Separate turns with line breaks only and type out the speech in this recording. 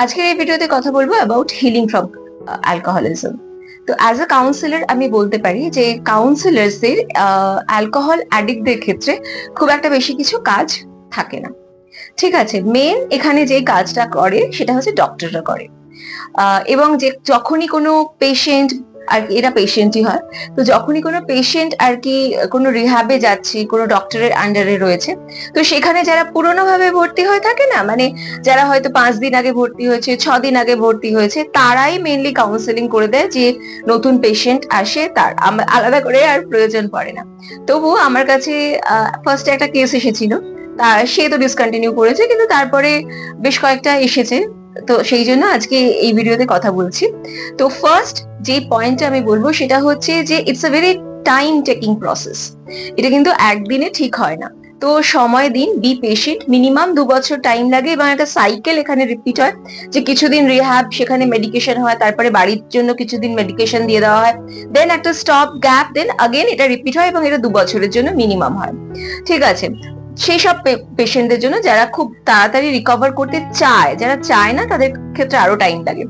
আজকের এই ভিডিওতে কথা বলবো অ্যাবাউট হিলিং ফ্রম অ্যালকোহলিজম। তো অ্যাজ আ কাউন্সিলর আমি বলতে পারি যে কাউন্সিলার্সদের অ্যালকোহল অ্যাডিক্টদের ক্ষেত্রে খুব একটা বেশি কিছু কাজ থাকে না। ঠিক আছে, মেন এখানে যে কাজটা করে সেটা হচ্ছে ডক্টররা করে। এবং যে যখনই কোনো পেশেন্ট, আর কি এরা পেশেন্টই হয়, তো যখনই কোনো পেশেন্ট আর কি কোনো রিহ্যাবে যাচ্ছে, কোনো ডক্টরের আন্ডারে রয়েছে, তো সেখানে যারা পুরোনো ভাবে ভর্তি হয়ে থাকে না, মানে যারা হয়তো 5 দিন আগে ভর্তি হয়েছে, 6 দিন আগে ভর্তি হয়েছে, তারাই মেনলি কাউন্সেলিং করে দেয় যে নতুন পেশেন্ট আসে তার আলাদা করে আর প্রয়োজন পড়ে না। তবু আমার কাছে ফার্স্টে একটা কেস এসেছিল, তা সে তো ডিসকন্টিনিউ করেছে, কিন্তু তারপরে বেশ কয়েকটা এসেছে। তো সেই জন্য আজকে এই ভিডিওতে কথা বলছি। তো ফার্স্ট যে পয়েন্ট আমি বলবো সেটা হচ্ছে যে it's a very time taking process. এটা কিন্তু একদিনে ঠিক হয় না। তো সময় দিন, বি পেশেন্ট, মিনিমাম 2 বছর টাইম লাগে এবং একটা সাইকেল এখানে রিপিট হয়, যে কিছুদিন রিহ্যাব, সেখানে মেডিকেশন হয়, তারপরে বাড়ির জন্য কিছুদিন মেডিকেশন দিয়ে দেওয়া হয়, দেন একটা স্টপ গ্যাপ, দেন আগেন এটা রিপিট হয় এবং এটা 2 বছরের জন্য মিনিমাম হয়। ঠিক আছে, সেই সব পেশেন্টদের জন্য যারা খুব তাড়াতাড়ি রিকভার করতে চায়, যারা চায় না তাদের ক্ষেত্রে আরো টাইম লাগে।